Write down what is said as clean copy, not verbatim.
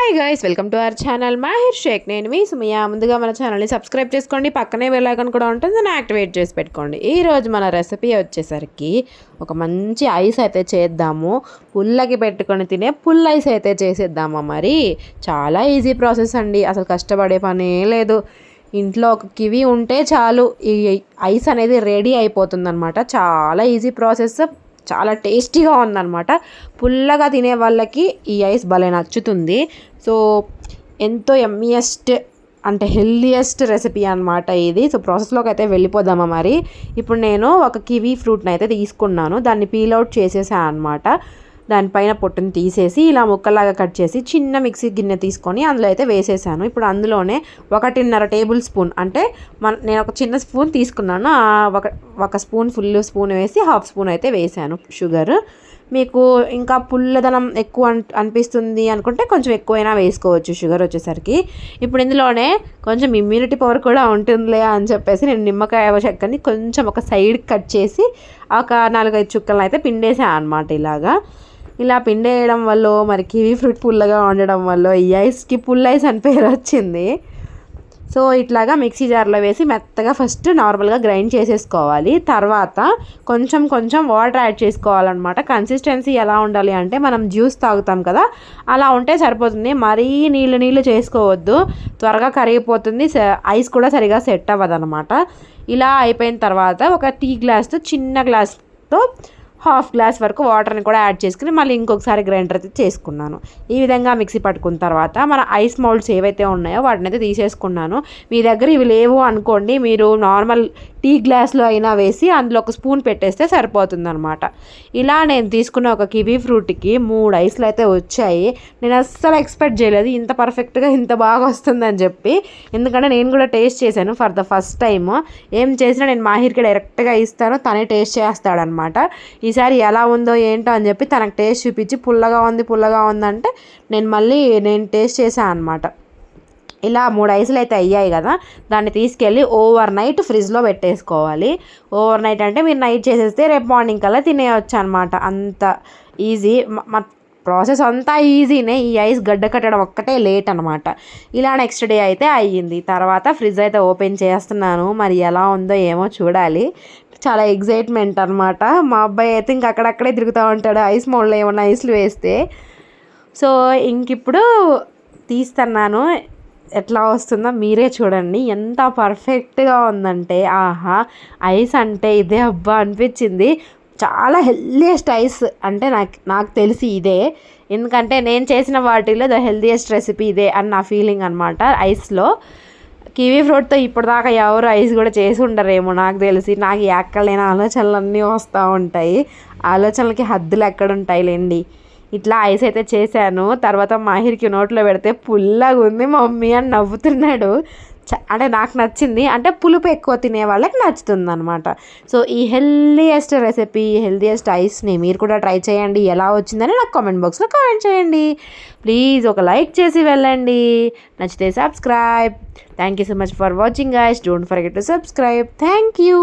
Hi guys, welcome to our channel Mahir Shaikh. నేను మీ Sumayya. ముందుగా మన ఛానల్ని సబ్స్క్రైబ్ చేసుకోండి, పక్కనే బెల్ ఐకాన్ కూడా ఉంటుంది, దాన్ని యాక్టివేట్ చేసి పెట్టుకోండి. ఈరోజు మన రెసిపీ వచ్చేసరికి ఒక మంచి ఐస్ అయితే చేద్దాము. పుల్లకి పెట్టుకొని తినే పుల్ల ఐస్ అయితే చేసేద్దామా. మరి చాలా ఈజీ ప్రాసెస్ అండి, అసలు కష్టపడే పనే లేదు. ఇంట్లో ఒక కివి ఉంటే చాలు, ఈ ఐస్ అనేది రెడీ అయిపోతుందన్నమాట. చాలా ఈజీ ప్రాసెస్, చాలా టేస్టీగా ఉందన్నమాట. పుల్లగా తినే వాళ్ళకి ఈ ఐస్ భలే నచ్చుతుంది. సో ఎంతో ఎమ్మియెస్ట్ అంటే హెల్దియెస్ట్ రెసిపీ అనమాట ఇది. సో ప్రాసెస్లోకి అయితే వెళ్ళిపోదామా. మరి ఇప్పుడు నేను ఒక కివీ ఫ్రూట్ని అయితే తీసుకున్నాను, దాన్ని పీల్ అవుట్ చేసేసాను అనమాట. దానిపైన పొట్టుని తీసేసి ఇలా ముక్కలాగా కట్ చేసి చిన్న మిక్సీ గిన్నె తీసుకొని అందులో అయితే వేసేసాను. ఇప్పుడు అందులోనే 1.5 టేబుల్ స్పూన్ అంటే నేను ఒక చిన్న స్పూన్ తీసుకున్నాను, ఒక స్పూన్ ఫుల్ స్పూన్ వేసి హాఫ్ స్పూన్ అయితే వేసాను షుగర్. మీకు ఇంకా పుల్లదనం ఎక్కువ అనిపిస్తుంది అనుకుంటే కొంచెం ఎక్కువైనా వేసుకోవచ్చు షుగర్ వచ్చేసరికి. ఇప్పుడు ఇందులోనే కొంచెం ఇమ్యూనిటీ పవర్ కూడా ఉంటుందిలే అని చెప్పేసి నేను నిమ్మకాయ చెక్కని కొంచెం ఒక సైడ్ కట్ చేసి ఒక 4-5 చుక్కలను అయితే పిండేసాను అనమాట. ఇలా పిండేయడం వల్ల మరి కివీ ఫ్రూట్ పుల్లగా ఉండడం వల్ల ఈ ఐస్కి పుల్ల ఐస్ అని పేరు వచ్చింది. సో ఇట్లాగా మిక్సీ జార్లో వేసి మెత్తగా ఫస్ట్ నార్మల్గా గ్రైండ్ చేసేసుకోవాలి. తర్వాత కొంచెం కొంచెం వాటర్ యాడ్ చేసుకోవాలన్నమాట. కన్సిస్టెన్సీ ఎలా ఉండాలి అంటే మనం జ్యూస్ తాగుతాం కదా, అలా ఉంటే సరిపోతుంది. మరీ నీళ్ళు చేసుకోవద్దు, త్వరగా కరిగిపోతుంది, ఐస్ కూడా సరిగా సెట్ అవ్వదు అనమాట. ఇలా అయిపోయిన తర్వాత ఒక టీ గ్లాస్తో చిన్న గ్లాస్తో హాఫ్ గ్లాస్ వరకు వాటర్ని కూడా యాడ్ చేసుకుని మళ్ళీ ఇంకొకసారి గ్రైండర్ అయితే చేసుకున్నాను. ఈ విధంగా మిక్సీ పట్టుకున్న తర్వాత మన ఐస్ మౌల్డ్స్ ఏవైతే ఉన్నాయో వాటిని అయితే తీసేసుకున్నాను. మీ దగ్గర ఇవి లేవు అనుకోండి, మీరు నార్మల్ టీ గ్లాస్లో అయినా వేసి అందులో ఒక స్పూన్ పెట్టేస్తే సరిపోతుందన్నమాట. ఇలా నేను తీసుకున్న ఒక కివీ ఫ్రూట్కి 3 ఐస్లు అయితే వచ్చాయి. నేను అస్సలు ఎక్స్పెక్ట్ చేయలేదు ఇంత పర్ఫెక్ట్గా ఇంత బాగా వస్తుందని చెప్పి. ఎందుకంటే నేను కూడా టేస్ట్ చేశాను ఫర్ ద ఫస్ట్ టైం. ఏం చేసినా నేను మాహిర్కి డైరెక్ట్గా ఇస్తాను, తనే టేస్ట్ చేస్తాడనమాట. ఈసారి ఎలా ఉందో ఏంటో అని చెప్పి తనకు టేస్ట్ చూపించి పుల్లగా ఉందంటే నేను టేస్ట్ చేశాను అనమాట. ఇలా 3 ఐస్లు అయితే అయ్యాయి కదా, దాన్ని తీసుకెళ్ళి ఓవర్ నైట్ ఫ్రిడ్జ్లో పెట్టేసుకోవాలి. ఓవర్ నైట్ అంటే మీరు నైట్ చేసేస్తే రేపు మార్నింగ్ కల్లా తినేయచ్చు అనమాట. అంత ఈజీ, ప్రాసెస్ అంతా ఈజీనే. ఈ ఐస్ గడ్డ కట్టడం ఒక్కటే లేట్ అనమాట. ఇలా నెక్స్ట్ డే అయితే అయ్యింది. తర్వాత ఫ్రిడ్జ్ అయితే ఓపెన్ చేస్తున్నాను, మరి ఎలా ఉందో ఏమో చూడాలి. చాలా ఎగ్జైట్మెంట్ అనమాట. మా అబ్బాయి అయితే ఇంక అక్కడక్కడే తిరుగుతూ ఉంటాడు ఐస్ మౌల్డ్లో ఏమన్నా ఐస్లు వేస్తే. సో ఇంకిప్పుడు తీస్తున్నాను, ఎట్లా వస్తుందో మీరే చూడండి. ఎంత పర్ఫెక్ట్గా ఉందంటే ఆహా, ఐస్ అంటే ఇదే అబ్బా అనిపించింది. చాలా హెల్దియెస్ట్ ఐస్ అంటే నాకు తెలిసి ఇదే. ఎందుకంటే నేను చేసిన వాటిలో ద హెల్దియెస్ట్ రెసిపీ ఇదే అని నా ఫీలింగ్ అనమాట. ఐస్లో కివీ ఫ్రూట్తో ఇప్పటిదాకా ఎవరు ఐస్ కూడా చేసి ఉండరేమో నాకు తెలిసి. నాకు ఎక్కడలేని ఆలోచనలు అన్నీ వస్తూ ఉంటాయి, ఆలోచనలకి హద్దులు ఎక్కడుంటాయిలేండి. ఇట్లా ఐస్ అయితే చేశాను. తర్వాత మాహిర్కి నోట్లో పెడితే పుల్లగా ఉంది మమ్మీ అని నవ్వుతున్నాడు. అంటే నాకు నచ్చింది, అంటే పులుపు ఎక్కువ తినే వాళ్ళకి నచ్చుతుంది అనమాట. సో ఈ హెల్దియెస్ట్ రెసిపీ, హెల్దియెస్ట్ ఐస్ని మీరు కూడా ట్రై చేయండి. ఎలా వచ్చిందని నాకు కామెంట్ బాక్స్లో కామెంట్ చేయండి. ప్లీజ్ ఒక లైక్ చేసి వెళ్ళండి, నచ్చితే subscribe. Thank you so much for watching guys. Don't forget to subscribe. Thank you.